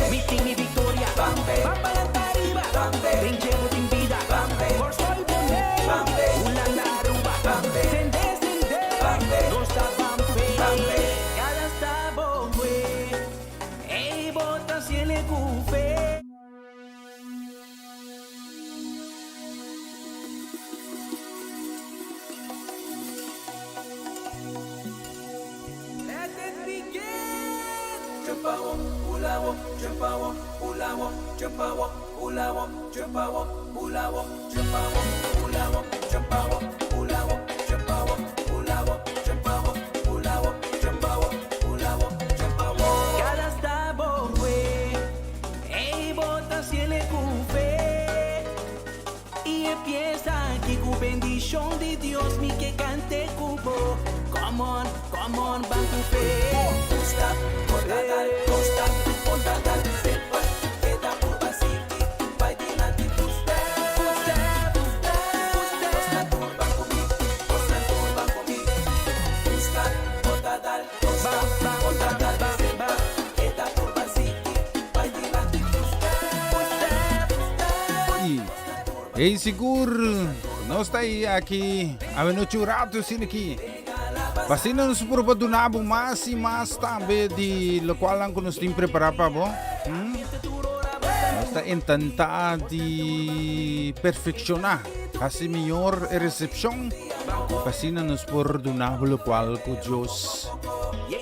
Meeting mi victoria, Bamba arriba, Vincevo in vida, Corso il bonè, Ulanda Aruba, Sende, non sta Bampe, Cada sta bongue, e bota si le cufe. Let it begin! Chupawo, ulawo, chupawo, ulawo, chupawo, ulawo, chupawo, ulawo, chupawo, ulawo, chupawo, ulawo, chupawo, ulawo, chupawo, ulawo, chupawo, ulawo, chupawo. Cada stabo, e bota si le cufe. Y empieza aquí con bendición de Dios, mi que cante cubo. Come on, Bancupe. Costa, Costa, sepa, queda curva city, vai dinante Costa, turba comigo, Costa, Costa, sepa, queda curva city, vai dinante Ei, seguro, não está aí aqui, a churato sini aqui. Basta nos propadunabo mas e mais também de lo qual ang nos tem preparar para bom. Basta intentar de perfeccionar assim melhor a recepção. Basta nos perdonabo lo qual que Deus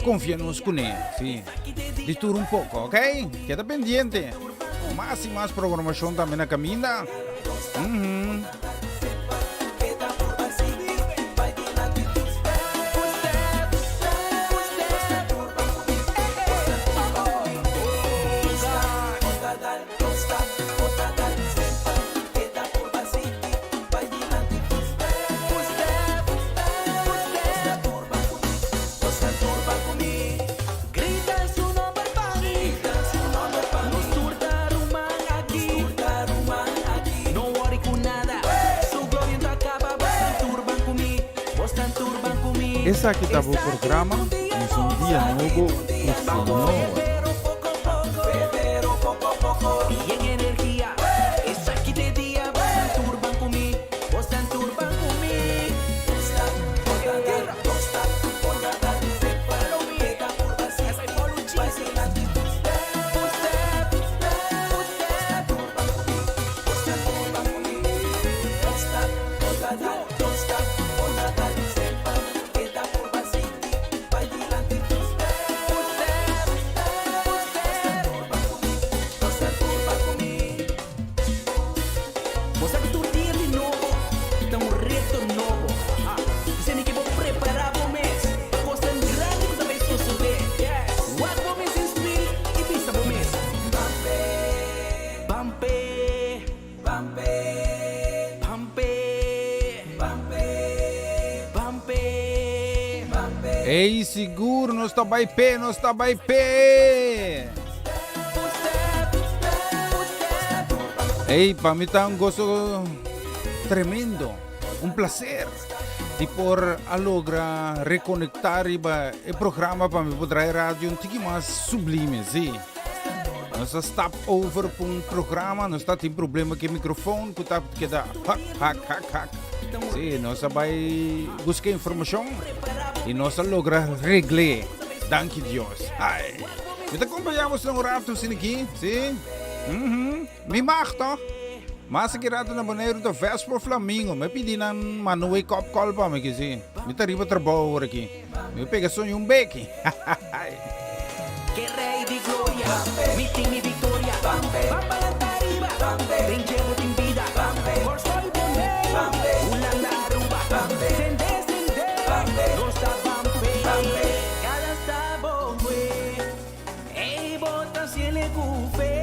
confia nos com ele, sim. De tudo pouco, ok? Queda pendiente. Mais e mais programação também na caminha. Essa aqui estava o programa, mas um dia novo funcionou. Y en energía, es aquí de día, vos en turban conmigo, vos en turban conmigo. Ei, seguro, não está bem pé, não está bem pé. Ei, para mim está gosto tremendo, placer de por a lograr reconectar o programa para me poder rádio um pouquinho mais sublime, sim. Nós stop over para programa, não está tem problema com o microfone, que está que dá hack. Sim, nós vai buscar informação e nós logra regler. Danke Deus. Ai. Me acompanhamos no rato aqui, sim? Me marto. Mas segurado na maneira do Vespa Flamingo, me pedi na manuei cop colpa me quiser. Me tariba trabalho aqui. Me pega sonho beque. Que rei de glória, meeting mi victoria, Bamba arriba, Vincevo in vida, Corso il bonè, Ulanda Aruba, Sende, non sta Bampe, cada sta bongue, e bota si le cufe,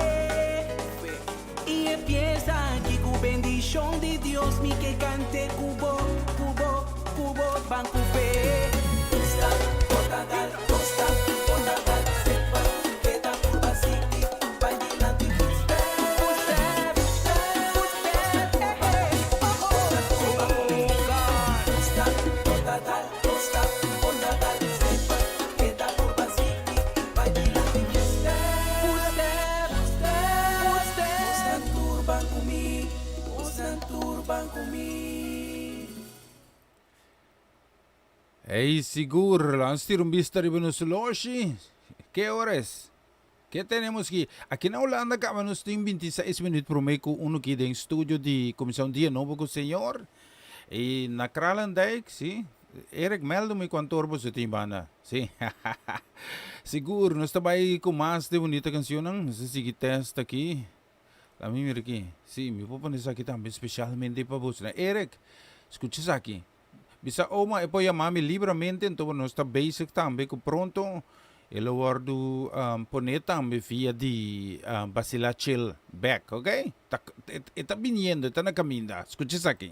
y empieza aquí con bendición de Dios, mi que cante cubo, Bancupe. Seguro, vamos ter vista riba no Soloshi. Que horas? Que temos aqui? Aqui na Holanda, nós temos 26 minutos para meio com um aqui em estúdio de Comissão Dia Novo com o senhor. E na Kralendijk, sim. Eric, melda-me quanto orbo você tem banda. Sim. Seguro, nós estamos aí com mais de bonita canção. Nós seguimos testa aqui. A mim, aqui. Sim, me vou pôr isso aqui também, especialmente para você. Eric, escute isso aqui. Bisa oma e poi amami livremente, então nós está basic também que pronto. Ele guardo poner também via de Basilachil back, ok? Está viniendo, está na caminho. Escute isso aqui.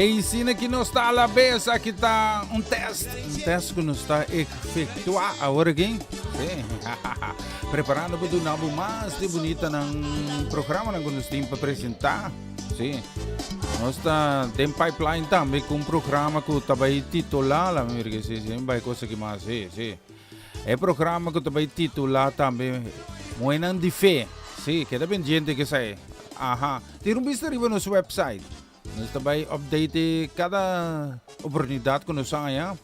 Ensina que não está a la vez, aqui está um teste que nos está a efetuar agora aqui. Sim. Preparando para dar algo mais de bonita no programa que nós temos para apresentar. Sim. Nós tem pipeline também com um programa que está aí titular, vai coisa que mais, sim. É programa que está aí titular também, Moenan de Fé. Sim, que é bem gente que sai. Aham. Tem visto arriba no nosso website. Nós também update cada oportunidade que nós saia.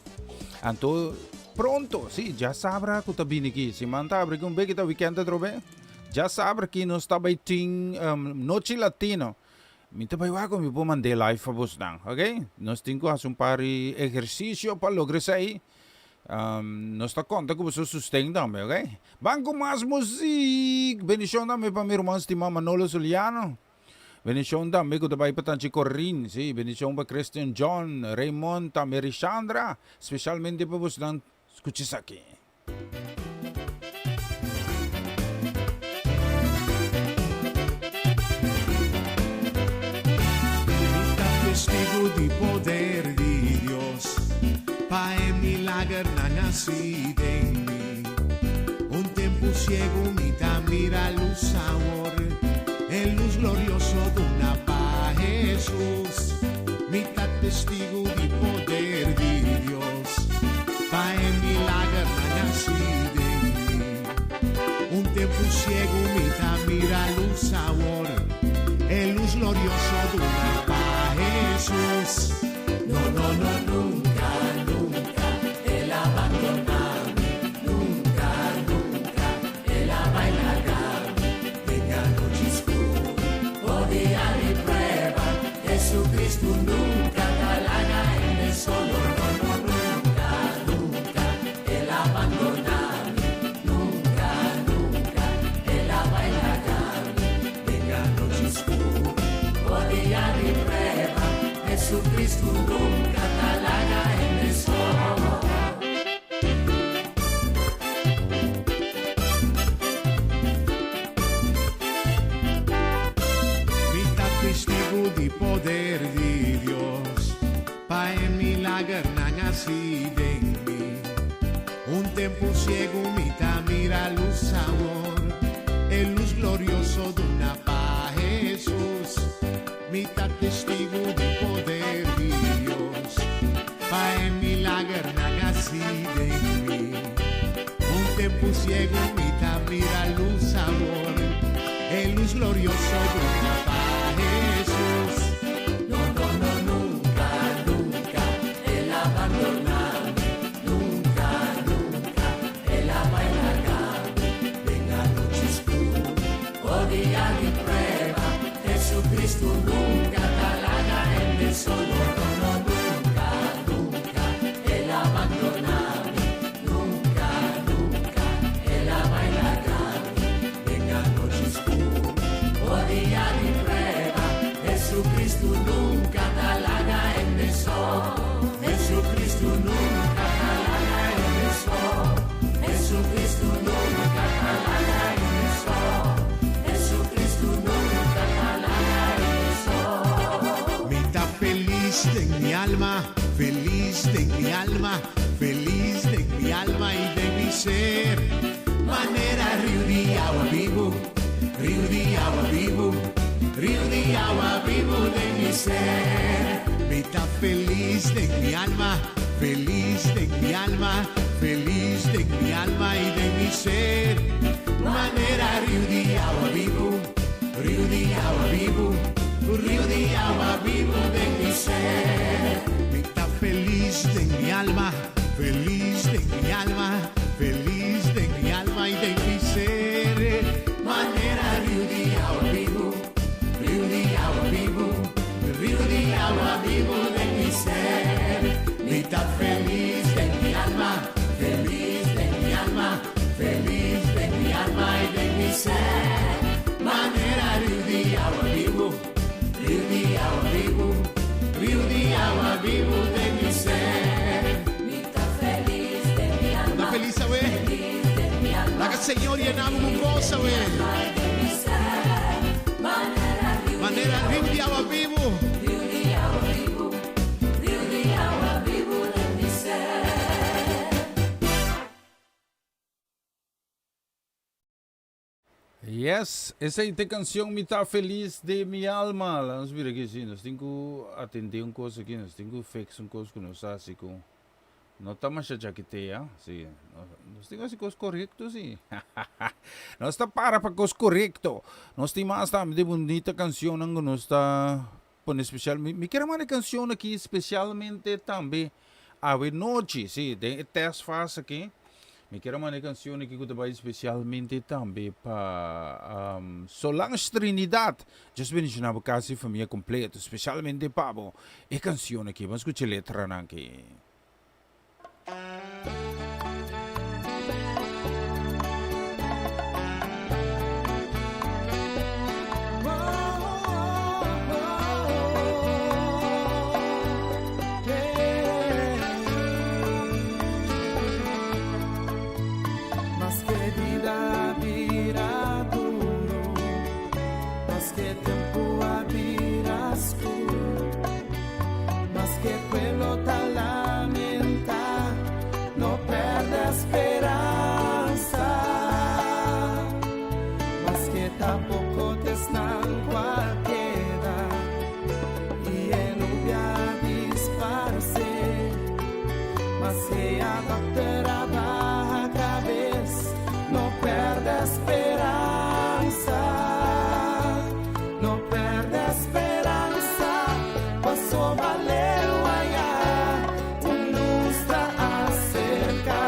Então, pronto, sim, já sabrá que está vindo aqui. Se manta abre com bem que está weekend trobe. Já sabe que nós também tem Noche Latino. Minta bay wago mi po mande live pa bus nang, okay? Nós temos que fazer um par de exercício para lograr isso aí. Nós está conta que você sustém também, ok? Banco mais música. Bendição também para meu irmão estimado Manolo Soliano. Bendição também que também para Tanchi Corin, sim. Bendição para Christian John, Raymond, também Rishandra. Especialmente para você nang escuchis aqui. Testigo di poder di Dios, pa el milagro nacido en mí. Un tiempo ciego mira luz sabor, el luz glorioso de una paz Jesús. Mitad testigo di poder di Dios, pa el milagro nacido en mí. Un tiempo ciego mira luz sabor, el luz glorioso de una paz Jesús. No, no, no, nunca, nunca Él abandonarme, nunca, nunca Él abandonarme. Venga noche oscura, o día de prueba, Jesucristo nunca talaga en el sol. No, no, nunca, nunca Él abandonarme, nunca, nunca Él abandonarme. Venga noche oscura, o día de prueba, Jesucristo nunca talaga en el sol. Mitad testigo di poder di Dios, pa el milagro nacido en mí. Un tiempo ciego mitad mira luz sabor, el luz glorioso de una paz Jesús. Mitad testigo de poder de Dios, pa el milagro nacido en mí. Un tiempo ciego, mitad mira luz sabor, el luz glorioso de una paz Jesús. No, no, no, nunca, nunca Él abandonarme, nunca, nunca Él abandonarme. Venga noche oscura, o día de prueba, Jesucristo nunca talaga en el sol. No, no, nunca, nunca Él abandonarme, nunca, nunca Él abandonarme. Venga noche oscura, o día de prueba, Jesucristo nunca talaga en el sol. Jesucristo nunca talaga en el sol. Jesucristo nunca talaga en el sol. Jesucristo nunca talaga en el sol. Mitad feliz de mi alma, feliz de mi alma, feliz de mi alma y de mi ser. Manera río de agua vivo, río de agua vivo, río de agua vivo de mi ser. Mitad feliz de mi alma, feliz de mi alma, feliz de mi alma y de mi ser. Manera río de agua vivo, río de agua vivo, río de agua vivo de mi ser. Mitad feliz de mi alma, feliz de mi alma, feliz de mi alma y de mi ser. Manera río de agua vivo, río de agua vivo, río de agua vivo de mi ser. Mitad feliz de mi alma, feliz de mi alma, feliz de mi alma y de mi ser. Manera río de agua vivo, río de agua vivo, río de agua vivo de mi ser. Mitad feliz de mi alma. ¿Está feliz, sabe? Feliz de mi alma. La que el Señor llenamos con cosa, ve. De mi ser. Manera río de agua vivo. Río de agua vivo. Río de agua vivo de mi ser. Yes, essa aí tem canção Me Tá Feliz de Minha Alma. Lá nós vira aqui, sim, nós temos que atender uma coisa aqui, nós temos que fixar uma coisa que nós assim com... Não está mais já que tem, sim. Nós temos assim coisa correto, sim. Nós está para coisa correto. Nós temos mais também de bonita canção, não nós está poner especial. Me quiero uma canção aqui especialmente também a noite, sim, tem teste faz aqui. Me quero uma canção aqui que vai especialmente também para Solange Trinidad. Just bem na casa família completa, especialmente Pablo. E canção aqui, vamos escutar a letra aqui. Mas que vida virá duro, mas que tempo virá escuro, mas que pueblo tal lamenta, no perde esperanza, mas que tampoco te están cualquiera, y en lluvia disparce, mas que adaptará baja cabeza, no perde esperanza, no perde esperanza, pasó valeu allá, un lustra acerca,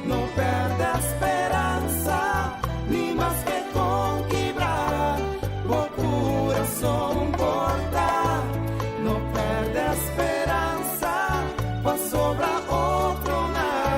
no perde esperanza, ni más que con quebrar, por corazón corta, no perde esperanza, pues sobra otro nada.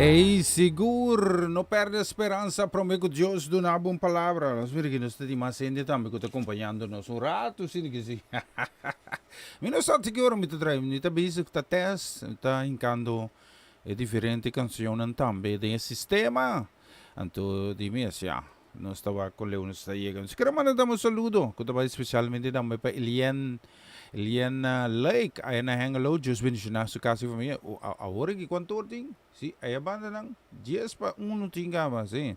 Ei, seguro, não perde a esperança, prometo que Deus do uma boa palavra. Nós vemos que nós temos mais gente também que está acompanhando-nos um rato, sim, que sim. Mas nós estamos seguro, me traz, me está busy, está teste, está encando diferente canções também desse sistema. Então, dime assim, nós estava com Leon, está chegando. Se quer mandar um saludo, que estava especialmente também para Eliana Lake, aí na Hangalo, Deus bendiga na sua casa e família. Agora que quanto tem? Sim, aí a banda não, 10 para 1 tinha mais, sim.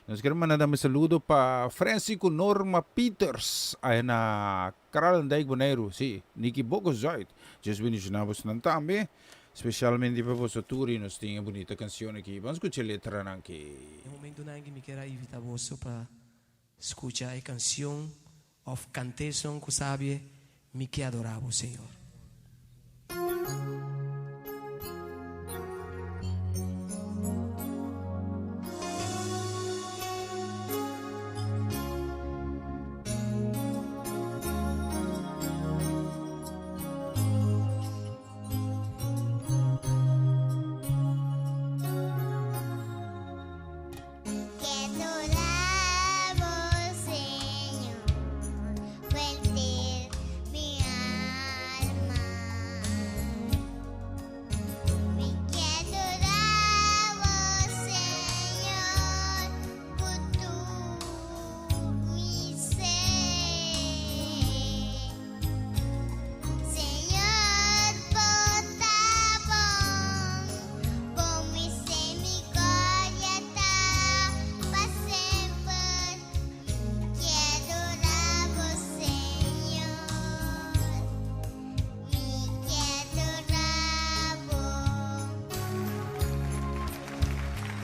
Nós queremos mandar um saludo para Francisco Norma Peters, aí na Caralandijk Bonaire, sim. Niki Bogozoid, Deus bendiga na você também. Especialmente para você tour e nós temos bonita canção aqui. Vamos escutar a letra aqui. No momento na que me quero invitar você para escutar a canção of cantation que sabe me que adorava o Senhor.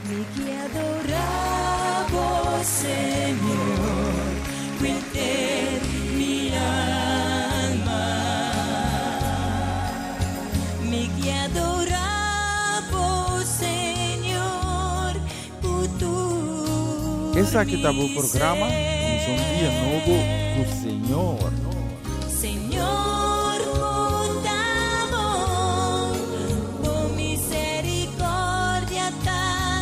Mi que adoraba, Señor, cuente mi alma. Mi que adoraba, Señor, tu. Esse aqui está o programa, um dia novo com o Senhor. Señor, mundamo, por misericordia ta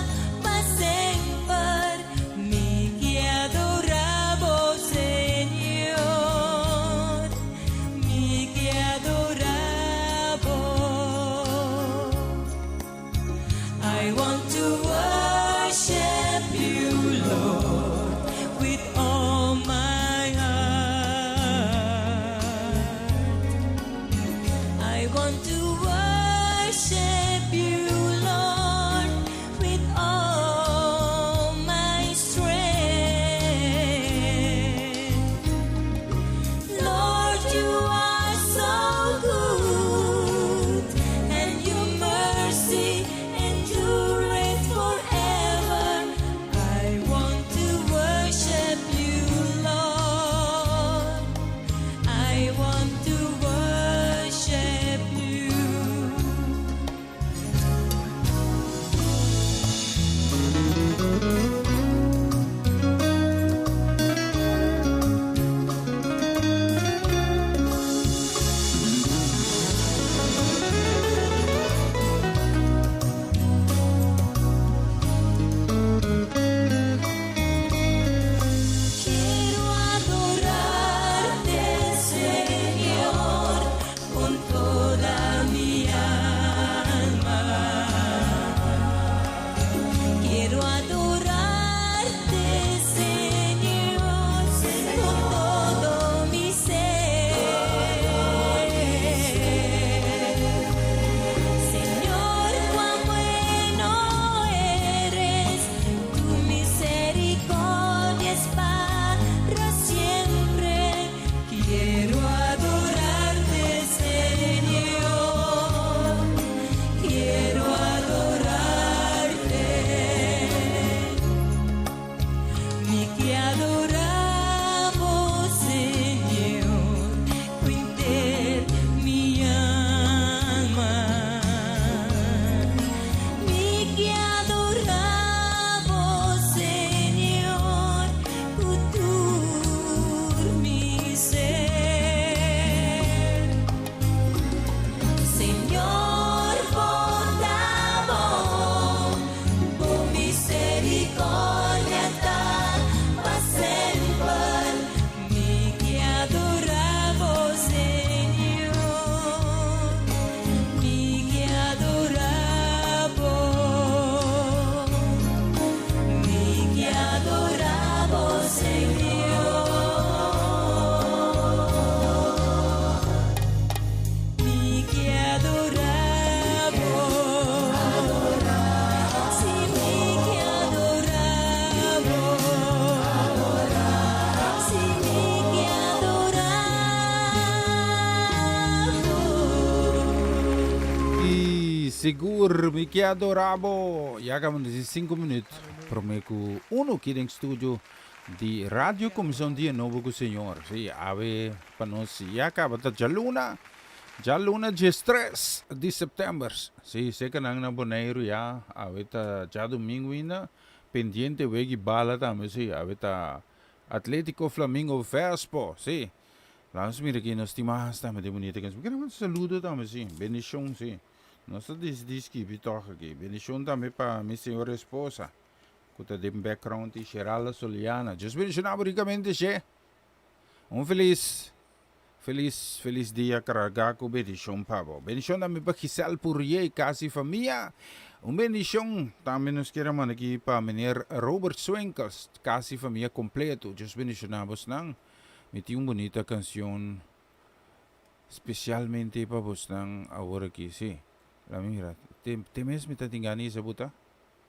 sempre, mi que adorabo, Señor, mi que adorabo. I want to worship you, Lord, with all my heart. I want to worship you, Lord, with all my strength. Lord, you are so good, and your mercy endureth forever. Seguro, me que adorabo. Ya acabamos de 5 minutos. Prometo uno aqui em estúdio de Rádio Comissão de Novo com o Senhor. Sim, ave para nós. Já acaba já luna de 3 de setembro. Sim, sei que não na boneiro já. Ave tá já domingo ainda. Pendiente wegi bala também. Sim, ave tá Atlético Flamengo Vespo. Sim. Langsung mira aqui nós temos também de bonita canção. Quero um saludo também, sim. Bendição, sim. Nós diz que bitoca aqui. Bendição também para minha senhora esposa. Que está de background de Geralda Soliana. Deus bendicionar ricamente, che. Feliz dia carregar com bendição, Pablo. Bendição também para Giselle Purrier e casi família. Bendição também nos queremos aqui para menino Robert Swenkels, casi família completo. Deus bendicionamos, não? Meti uma bonita canção especialmente para você agora aqui, sim. La mira, te mesmo está tingani essa buta?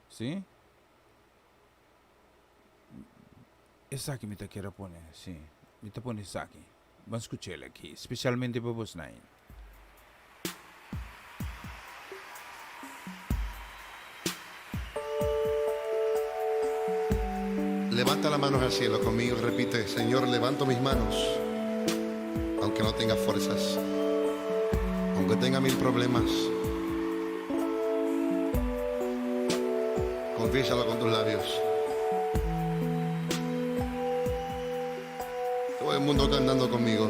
Sim? Essa aqui me está querendo pôr, sim. Me está pôr essa aqui. Vamos escutar aqui, especialmente para você. Levanta las manos al cielo conmigo y repite: Señor, levanto mis manos, aunque no tenga fuerzas, aunque tenga 1000 problemas. Confiésalo con tus labios. Todo el mundo cantando conmigo.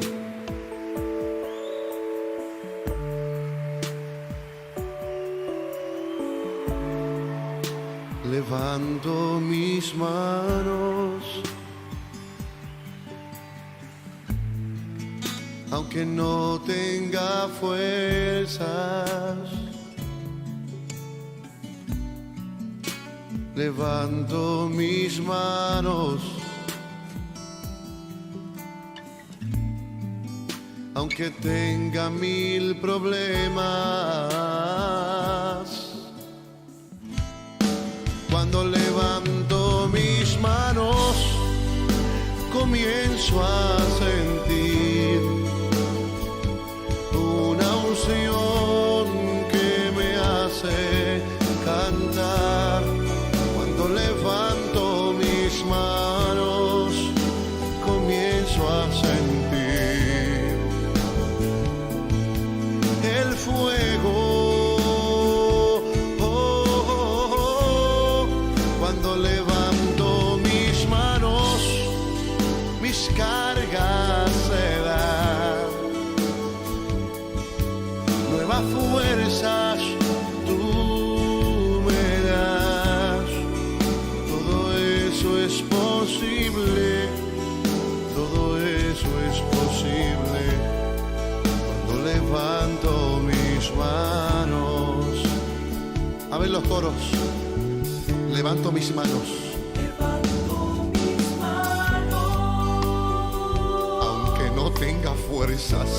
Levanto mis manos, aunque no tenga fuerzas. Levanto mis manos, aunque tenga 1000 problemas. Cuando levanto mis manos, comienzo a sentir una unción que me hace cantar. Cuando levanto mis manos, comienzo a sentir el fuego. Cuando levanto mis manos, mis cargas se dan. Nuevas fuerzas tú me das. Todo eso es posible. Todo eso es posible. Cuando levanto mis manos. A ver los coros. Levanto mis manos, aunque no tenga fuerzas,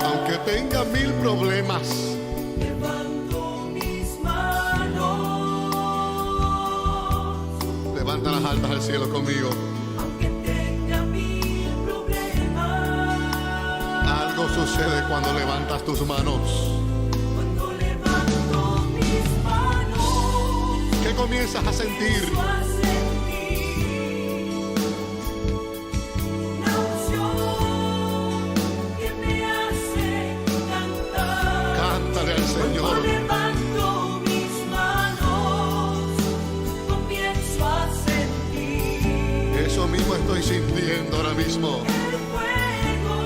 aunque tenga 1000 problemas. Levanto mis manos, Levanta las altas al cielo conmigo. aunque tenga 1000 problemas. Algo sucede cuando levantas tus manos. Cuando levanto mis manos, ¿Qué comienzas a sentir? comienzo a sentir una unción que me hace cantar. Cántale al Señor. Cuando levanto mis manos, comienzo a sentir Eso mismo estoy sintiendo ahora mismo. el fuego.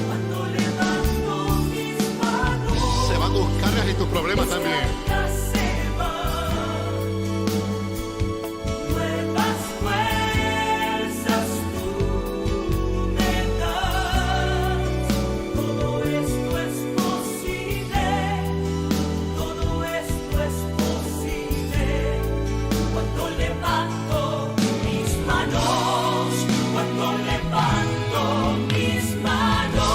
Cuando levanto mis manos, Se van tus cargas y tus problemas también. cargas se van. Nuevas fuerzas tú me das. Todo esto es posible. Todo esto es posible. Cuando levanto mis manos, cuando levanto mis manos,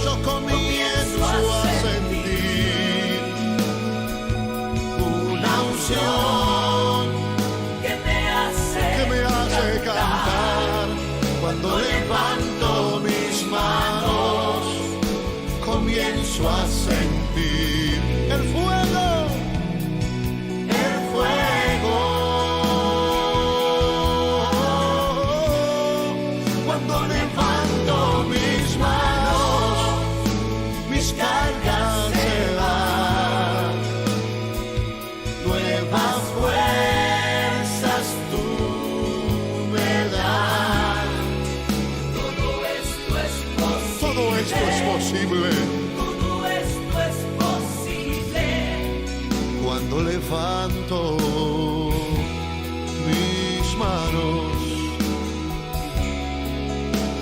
Yo comienzo a sentir posible. Todo esto es posible. Cuando levanto mis manos,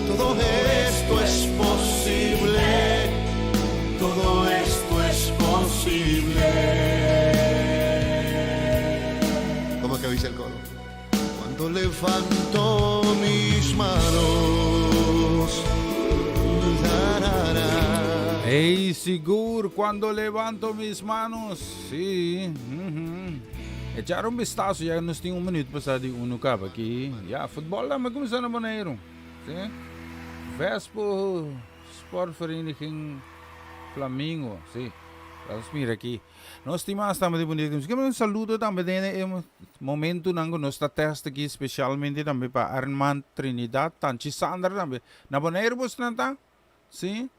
todo esto es posible. Todo esto es posible. ¿Cómo que dice el coro? Cuando levanto mis manos. Hey, seguro, cuando levanto mis manos, sí. Echar un vistazo, ya nos tiene un minuto para de uno capa aqui. Ja, futebol lá, mas começando a Bonaire. Sim. Vespo Sportvereniging Flamengo, sim. Vamos mira aqui. Nós temos também de bonito. Um saludo também nesse momento nango nós está teste aqui especialmente também para Armand Trinidad, Tanchi Sandra também. Na Bonaire você não tá? Sim.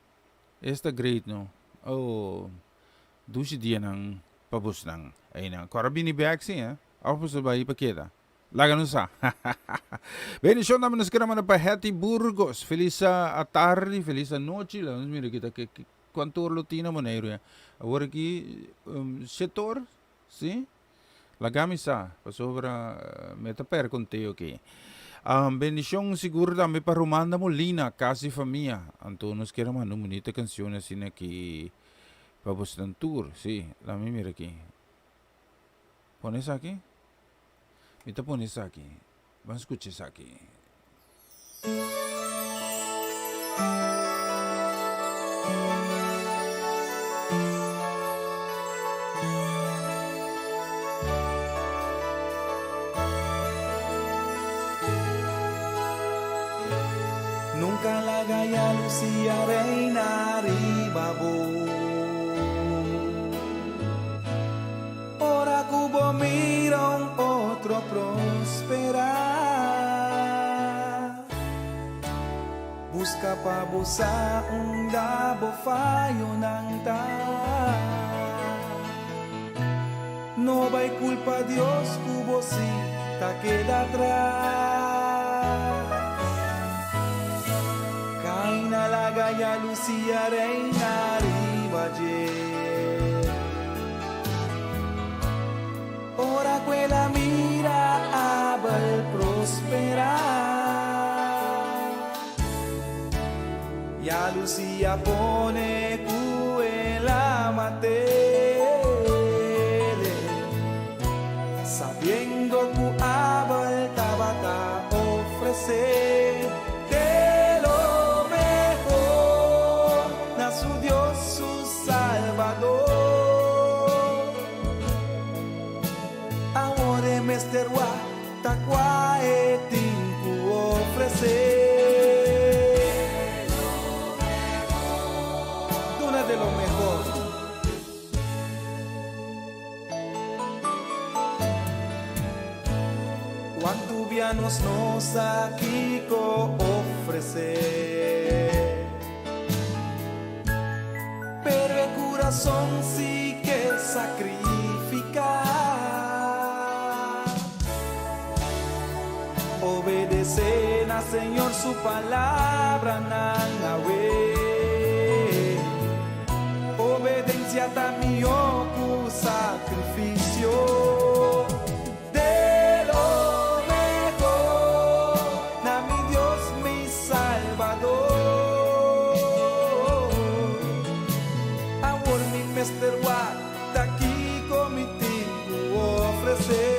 Este great no. Oh, 12 dias nang pabus nang ay nang karabini back sim, Ako sa bayi pakita. Laga no sa. Bendición naman nos kira man pa Hetty Burgos. Feliz tarde, feliz noche. Vamos mira kita que quanto lutina mo na iro. Agora aqui setor, sim? Lagami sa pasobra meta per conte okay. Bendición seguro também para Romanda Molina, Casi Família. Então nos queremos uma bonita canção assim aqui para Boston Tour. Sim, lá me mira aqui. Põe isso aqui? Me tá põe isso aqui. Vamos escutar isso aqui. Nunca la gaya Lucía reina ribabo. Ora cubo mira un otro prosperar. Busca pa busa un dabo fallo nang ta. No hay culpa Dios cubo si ta queda atrás. Caina la gaya Lucía reina ribaye. Ora quella mira abel prosperar. Ya Lucía pone cuela matele. Sabiendo que abel tabata ofrecer. Mr. Wa takwa etinku ofrecer una de lo mejor. Cuanto vianos nos aquí ofrecer, pero el corazón sí que sacrificar. Obedecen al Señor su palabra, Nanawe. Obediencia también tu sacrificio. De lo mejor, na mi Dios, mi Salvador. Amor, mi Mr. Watt, está aquí con mi tiempo ofrecer.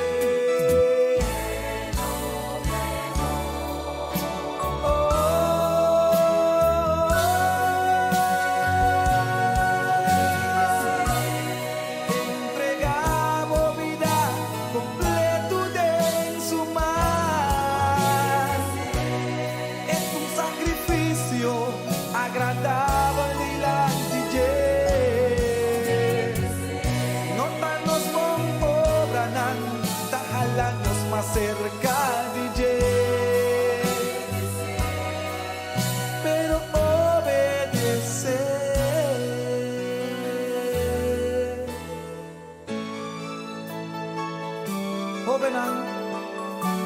Cerca DJ, pero obedecer. Jovenan,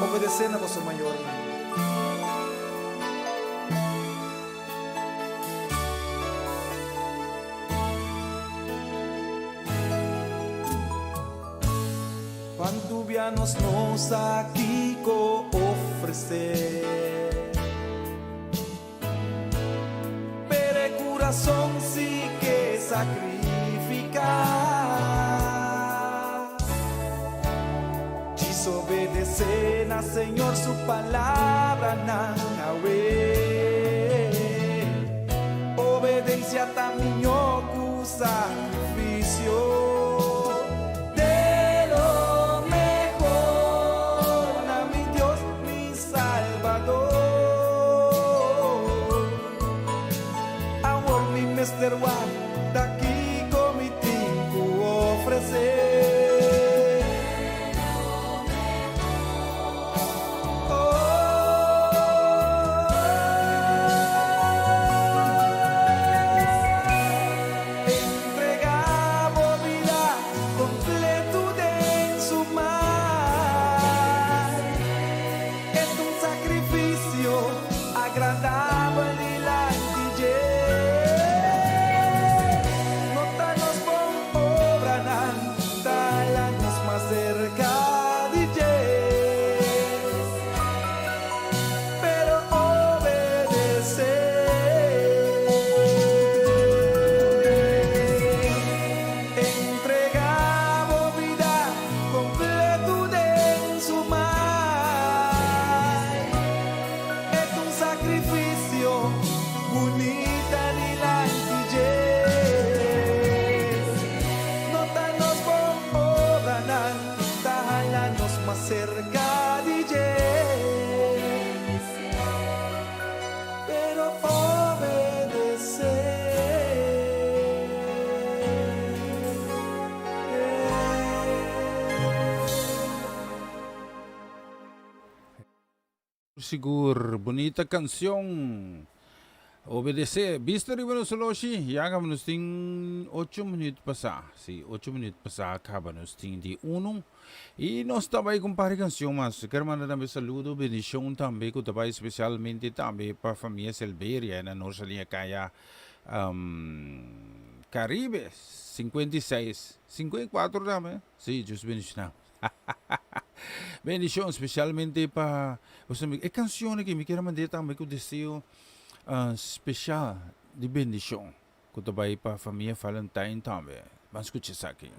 obedecer a vosso mayor. tá-nos nos aqui co oferecer. Pere coração se que sacrificar, desobedecer na Senhor su palavra na obediencia também o sacrifício. Mr. One, daqui com mi tempo oferecer. Entregar a vida completo de su mar. Es un sacrificio agradable y la cerca de Dios, pero obedecer. Sigur, bonita canción. Obedecer. Visto rin mo sa loshi? Yaga mo ting 8 minutos pasa. Si 8 minutos pasa acaba nos ting di 1. E nós também compare canção, mas quero mandar também saludo, bendição também, que também especialmente também para a família Silveira, na nossa linha Caia Caribe, 56, 54 também. Sim, just bendição. Bendição especialmente para os amigos. É canção que me quero mandar também com desejo especial de bendição, que também para a família Valentine também. Vamos escutar isso aqui.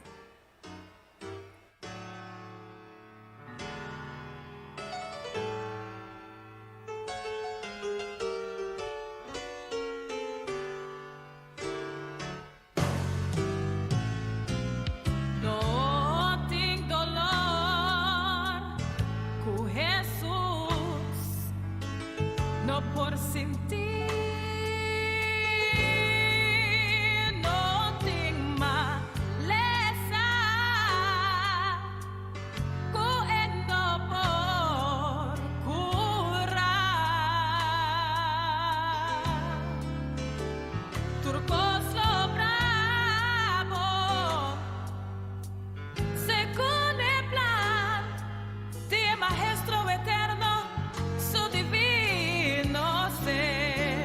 Por sentir no tengo maleza, coendo por curar turcos lo bravo según el plan de maestro eterno su divino ser.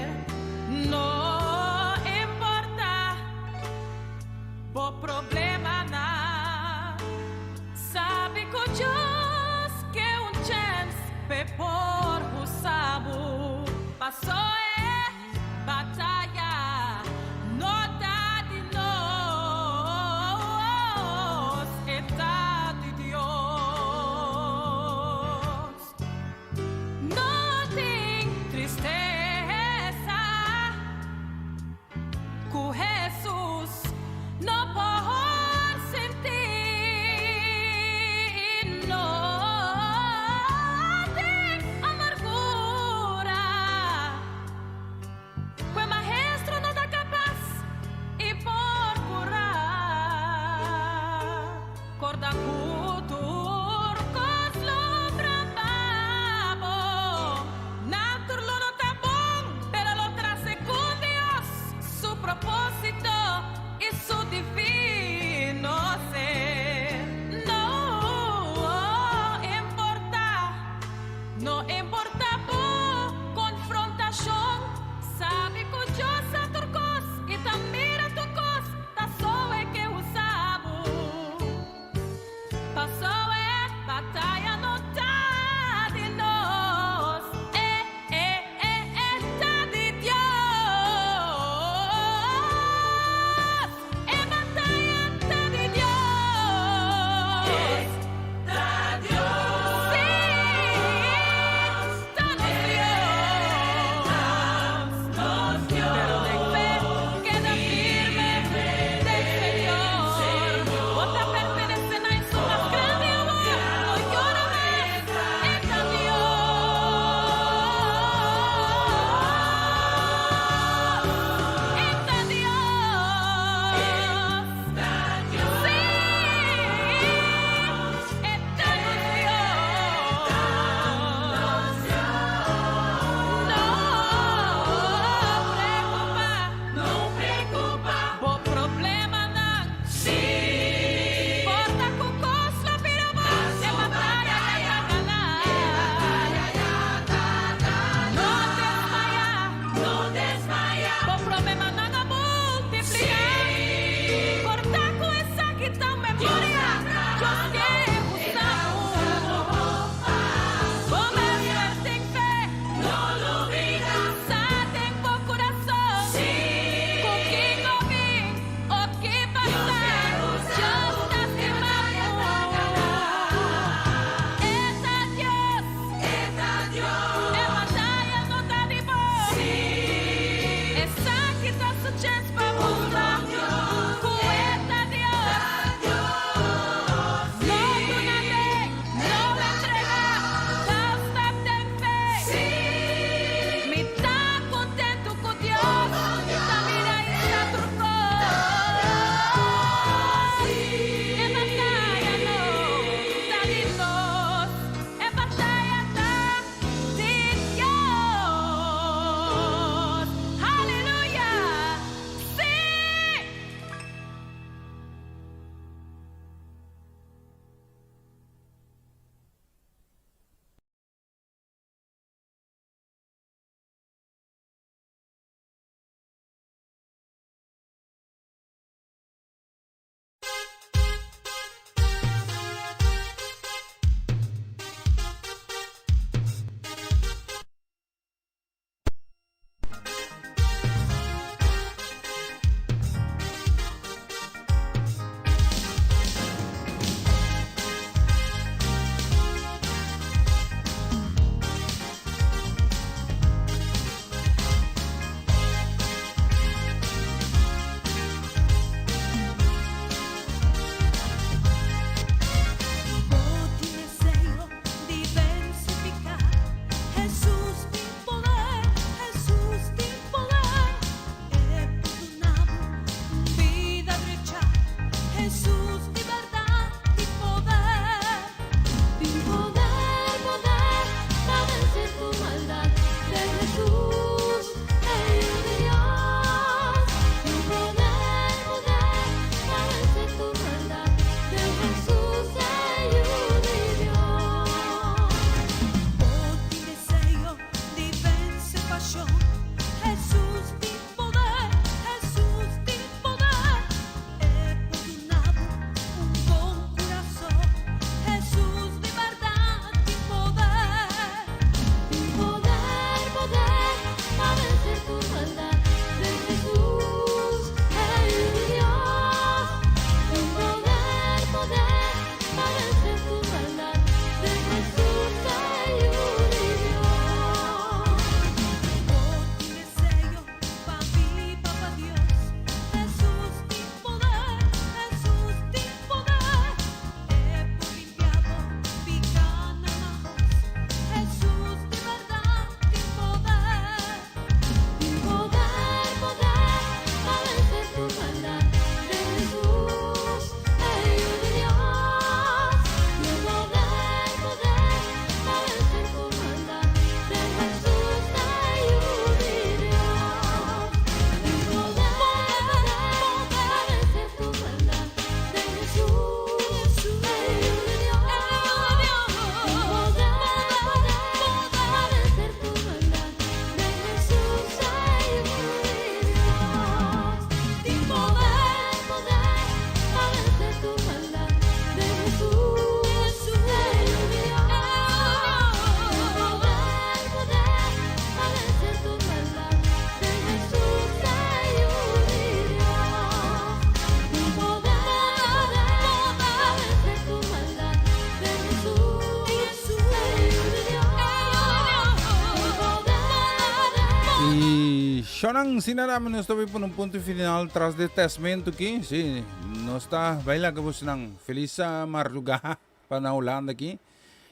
Sonang sinaraman nós também por um ponto final tras de testamento aqui. Sim, nós está baila que você não feliz madrugada para na Holanda aqui.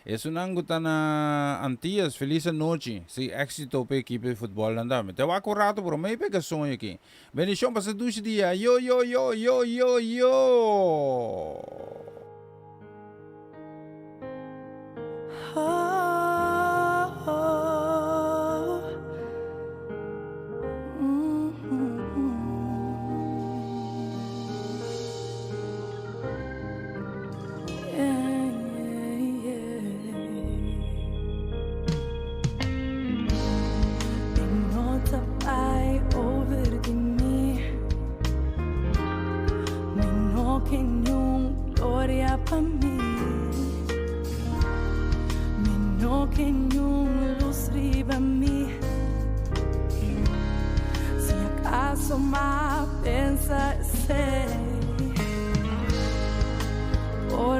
Isso não gusta na Antillas, feliz noite. Se éxito para a equipe de futebol anda. Me te vai corrato por meio pega sonho aqui. Bendição para esse 2 dias. Yo yo yo yo yo yo.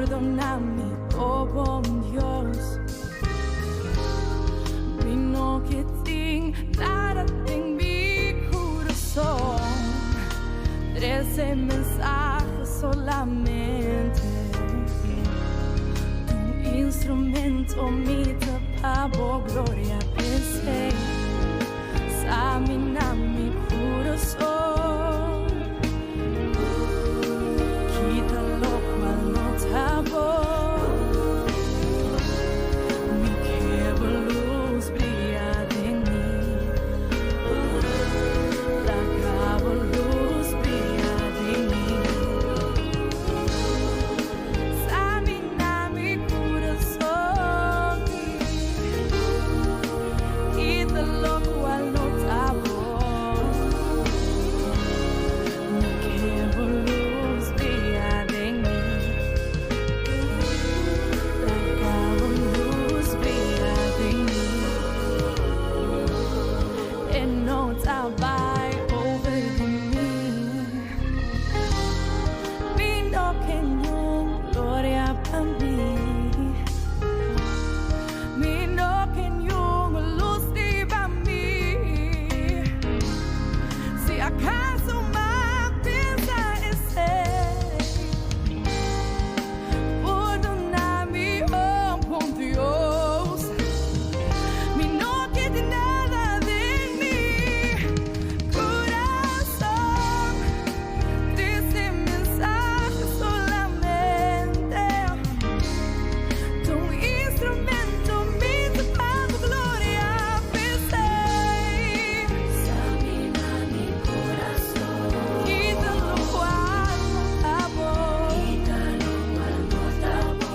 Perdóname, oh bom Dios. Vino que nada en mi corazón. 13 mensajes solamente. Tu instrumento mi tapaba gloria pensé. Examina mi corazón. Quita lo cual no tabo. Mi que luz brilla de mí. La cabo luz brilla de mí. Examina mi corazón. Quita lo